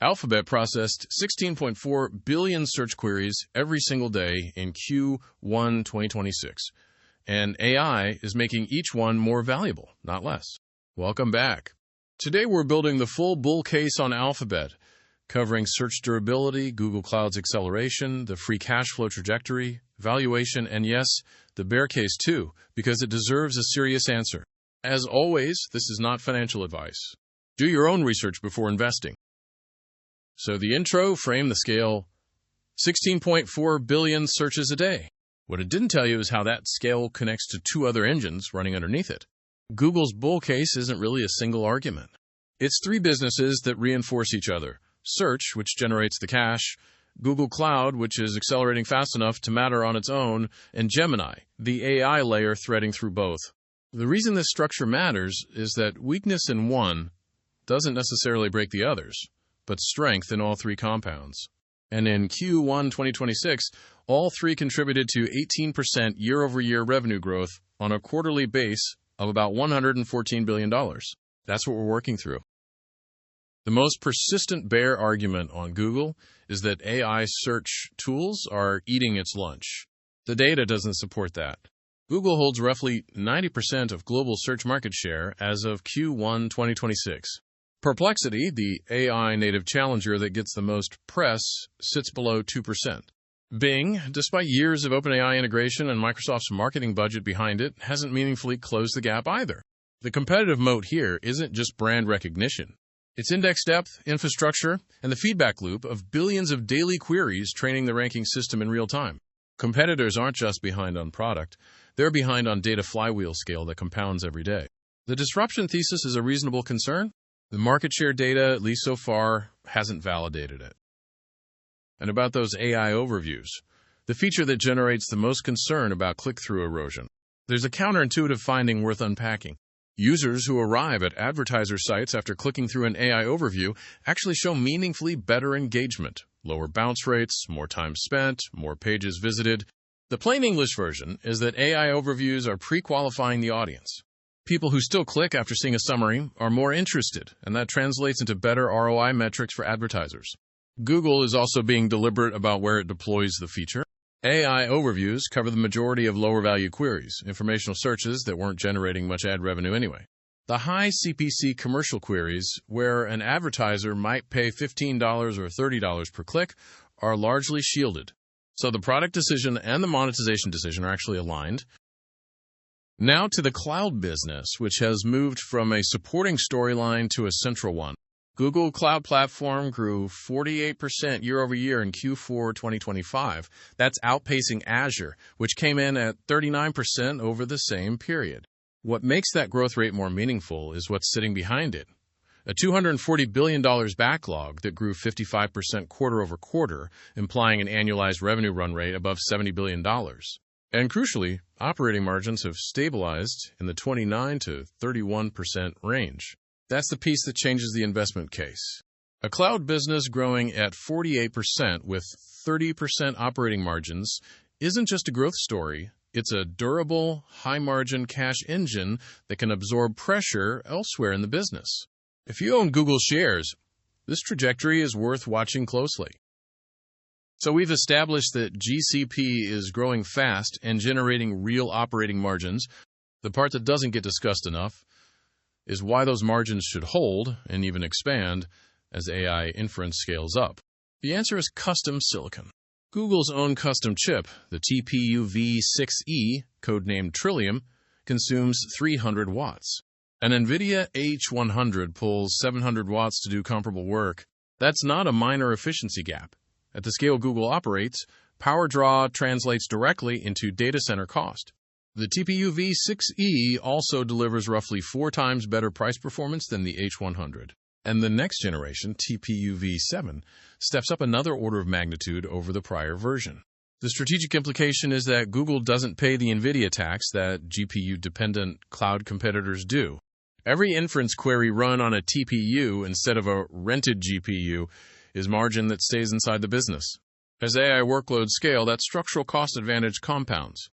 Alphabet processed 16.4 billion search queries every single day in Q1 2026. And AI is making each one more valuable, not less. Welcome back. Today we're building the full bull case on Alphabet, covering search durability, Google Cloud's acceleration, the free cash flow trajectory, valuation, and yes, the bear case too, because it deserves a serious answer. As always, this is not financial advice. Do your own research before investing. So the intro framed the scale: 16.4 billion searches a day. What it didn't tell you is how that scale connects to two other engines running underneath it. Google's bull case isn't really a single argument. It's three businesses that reinforce each other: Search, which generates the cash; Google Cloud, which is accelerating fast enough to matter on its own; and Gemini, the AI layer threading through both. The reason this structure matters is that weakness in one doesn't necessarily break the others, but strength in all three compounds. And in Q1 2026, all three contributed to 18% year-over-year revenue growth on a quarterly base of about $114 billion. That's what we're working through. The most persistent bear argument on Google is that AI search tools are eating its lunch. The data doesn't support that. Google holds roughly 90% of global search market share as of Q1 2026. Perplexity, the AI native challenger that gets the most press, sits below 2%. Bing, despite years of OpenAI integration and Microsoft's marketing budget behind it, hasn't meaningfully closed the gap either. The competitive moat here isn't just brand recognition. It's index depth, infrastructure, and the feedback loop of billions of daily queries training the ranking system in real time. Competitors aren't just behind on product, they're behind on data flywheel scale that compounds every day. The disruption thesis is a reasonable concern. The market share data, at least so far, hasn't validated it. And about those AI overviews, the feature that generates the most concern about click-through erosion. There's a counterintuitive finding worth unpacking. Users who arrive at advertiser sites after clicking through an AI overview actually show meaningfully better engagement, lower bounce rates, more time spent, more pages visited. The plain English version is that AI overviews are pre-qualifying the audience. People who still click after seeing a summary are more interested, and that translates into better ROI metrics for advertisers. Google is also being deliberate about where it deploys the feature. AI overviews cover the majority of lower-value queries, informational searches that weren't generating much ad revenue anyway. The high CPC commercial queries, where an advertiser might pay $15 or $30 per click, are largely shielded. So the product decision and the monetization decision are actually aligned. Now to the cloud business, which has moved from a supporting storyline to a central one. Google Cloud Platform grew 48% year-over-year in Q4 2025. That's outpacing Azure, which came in at 39% over the same period. What makes that growth rate more meaningful is what's sitting behind it. A $240 billion backlog that grew 55% quarter-over-quarter, implying an annualized revenue run rate above $70 billion. And crucially, operating margins have stabilized in the 29 to 31% range. That's the piece that changes the investment case. A cloud business growing at 48% with 30% operating margins isn't just a growth story. It's a durable, high-margin cash engine that can absorb pressure elsewhere in the business. If you own Google shares, this trajectory is worth watching closely. So we've established that GCP is growing fast and generating real operating margins. The part that doesn't get discussed enough is why those margins should hold and even expand as AI inference scales up. The answer is custom silicon. Google's own custom chip, the TPU v6e, codenamed Trillium, consumes 300 watts. An NVIDIA H100 pulls 700 watts to do comparable work. That's not a minor efficiency gap. At the scale Google operates, power draw translates directly into data center cost. The TPU v6e also delivers roughly 4 times better price performance than the H100. And the next generation, TPU v7, steps up another order of magnitude over the prior version. The strategic implication is that Google doesn't pay the NVIDIA tax that GPU-dependent cloud competitors do. Every inference query run on a TPU instead of a rented GPU is margin that stays inside the business. As AI workloads scale, that structural cost advantage compounds.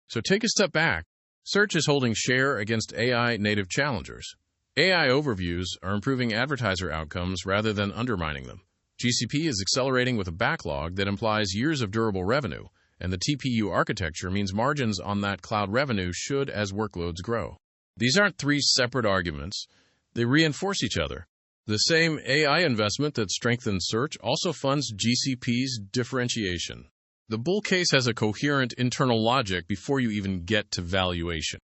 So take a step back. Search is holding share against AI native challengers. AI overviews are improving advertiser outcomes rather than undermining them. GCP is accelerating with a backlog that implies years of durable revenue, and the TPU architecture means margins on that cloud revenue should as workloads grow. These aren't three separate arguments. They reinforce each other. The same AI investment that strengthens search also funds GCP's differentiation. The bull case has a coherent internal logic before you even get to valuation.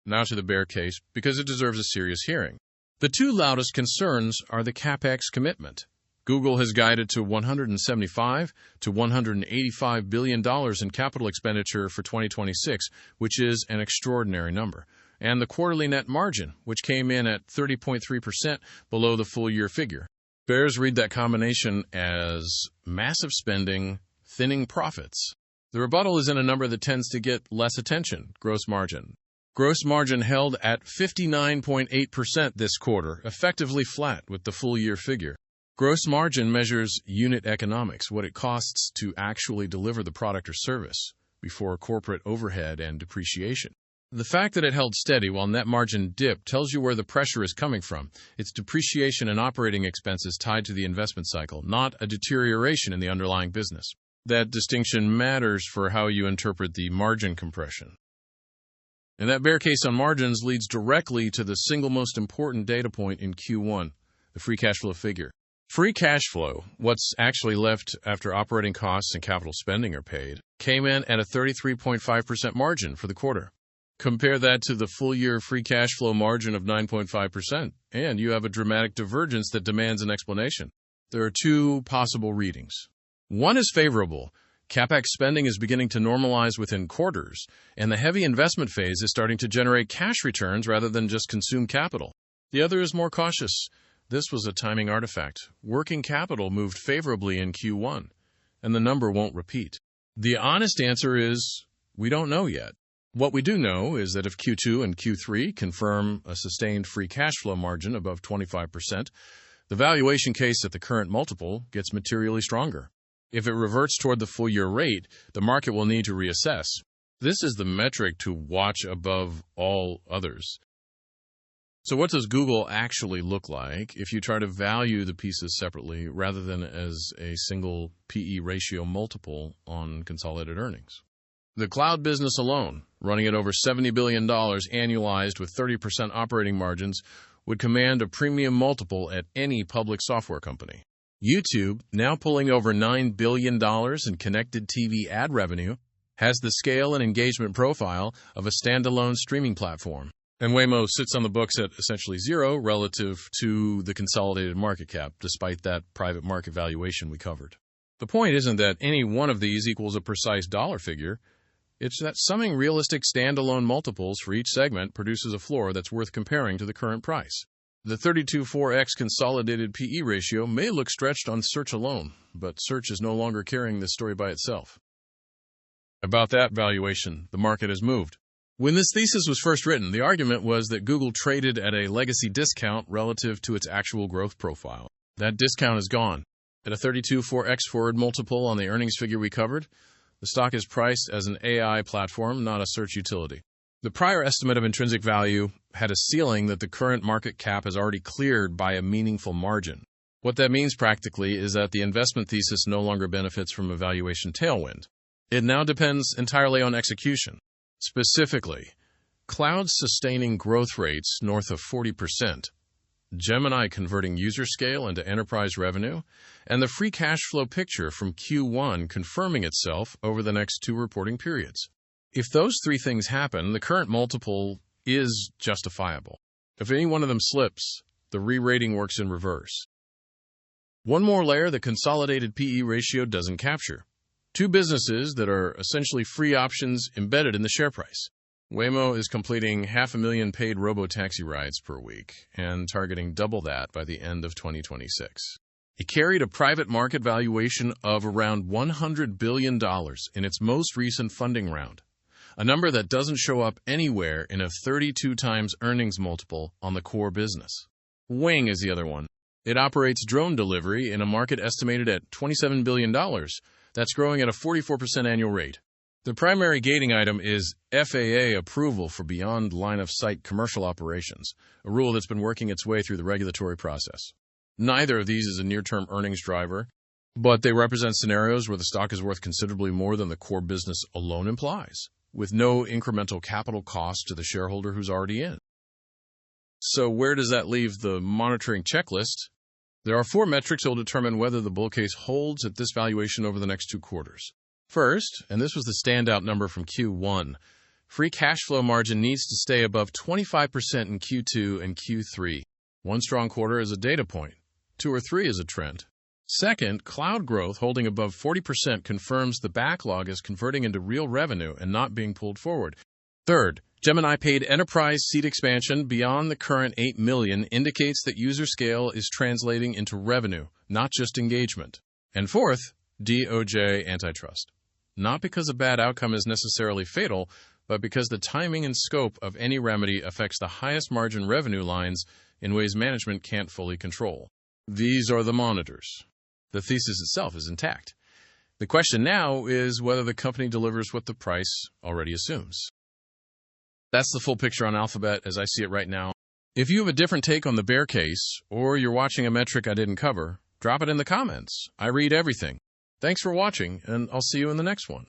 Now to the bear case, because it deserves a serious hearing. The two loudest concerns are the CapEx commitment. Google has guided to $175 to $185 billion in capital expenditure for 2026, which is an extraordinary number, and the quarterly net margin, which came in at 30.3% below the full-year figure. Bears read that combination as massive spending, thinning profits. The rebuttal is in a number that tends to get less attention, gross margin. Gross margin held at 59.8% this quarter, effectively flat with the full-year figure. Gross margin measures unit economics, what it costs to actually deliver the product or service, before corporate overhead and depreciation. The fact that it held steady while net margin dipped tells you where the pressure is coming from. It's depreciation and operating expenses tied to the investment cycle, not a deterioration in the underlying business. That distinction matters for how you interpret the margin compression. And that bear case on margins leads directly to the single most important data point in Q1, the free cash flow figure. Free cash flow, what's actually left after operating costs and capital spending are paid, came in at a 33.5% margin for the quarter. Compare that to the full-year free cash flow margin of 9.5%, and you have a dramatic divergence that demands an explanation. There are two possible readings. One is favorable. CapEx spending is beginning to normalize within quarters, and the heavy investment phase is starting to generate cash returns rather than just consume capital. The other is more cautious. This was a timing artifact. Working capital moved favorably in Q1, and the number won't repeat. The honest answer is, we don't know yet. What we do know is that if Q2 and Q3 confirm a sustained free cash flow margin above 25%, the valuation case at the current multiple gets materially stronger. If it reverts toward the full-year rate, the market will need to reassess. This is the metric to watch above all others. So what does Google actually look like if you try to value the pieces separately rather than as a single PE ratio multiple on consolidated earnings? The cloud business alone, running at over $70 billion annualized with 30% operating margins, would command a premium multiple at any public software company. YouTube, now pulling over $9 billion in connected TV ad revenue, has the scale and engagement profile of a standalone streaming platform. And Waymo sits on the books at essentially zero relative to the consolidated market cap, despite that private market valuation we covered. The point isn't that any one of these equals a precise dollar figure. It's that summing realistic standalone multiples for each segment produces a floor that's worth comparing to the current price. The 32.4x consolidated PE ratio may look stretched on search alone, but search is no longer carrying this story by itself. About that valuation, the market has moved. When this thesis was first written, the argument was that Google traded at a legacy discount relative to its actual growth profile. That discount is gone. At a 32.4x forward multiple on the earnings figure we covered, the stock is priced as an AI platform, not a search utility. The prior estimate of intrinsic value had a ceiling that the current market cap has already cleared by a meaningful margin. What that means practically is that the investment thesis no longer benefits from a valuation tailwind. It now depends entirely on execution. Specifically, cloud sustaining growth rates north of 40%, Gemini converting user scale into enterprise revenue, and the free cash flow picture from Q1 confirming itself over the next two reporting periods. If those three things happen, the current multiple is justifiable. If any one of them slips, the re-rating works in reverse. One more layer the consolidated PE ratio doesn't capture. Two businesses that are essentially free options embedded in the share price. Waymo is completing 500,000 paid robo-taxi rides per week and targeting double that by the end of 2026. It carried a private market valuation of around $100 billion in its most recent funding round, a number that doesn't show up anywhere in a 32 times earnings multiple on the core business. Wing is the other one. It operates drone delivery in a market estimated at $27 billion. That's growing at a 44% annual rate. The primary gating item is FAA approval for beyond line-of-sight commercial operations, a rule that's been working its way through the regulatory process. Neither of these is a near-term earnings driver, but they represent scenarios where the stock is worth considerably more than the core business alone implies, with no incremental capital cost to the shareholder who's already in. So where does that leave the monitoring checklist? There are 4 metrics that will determine whether the bull case holds at this valuation over the next 2 quarters. First, and this was the standout number from Q1, free cash flow margin needs to stay above 25% in Q2 and Q3. 1 strong quarter is a data point. 2 or 3 is a trend. Second, cloud growth holding above 40% confirms the backlog is converting into real revenue and not being pulled forward. Third, Gemini paid enterprise seat expansion beyond the current 8 million indicates that user scale is translating into revenue, not just engagement. And fourth, DOJ antitrust. Not because a bad outcome is necessarily fatal, but because the timing and scope of any remedy affects the highest margin revenue lines in ways management can't fully control. These are the monitors. The thesis itself is intact. The question now is whether the company delivers what the price already assumes. That's the full picture on Alphabet as I see it right now. If you have a different take on the bear case, or you're watching a metric I didn't cover, drop it in the comments. I read everything. Thanks for watching, and I'll see you in the next one.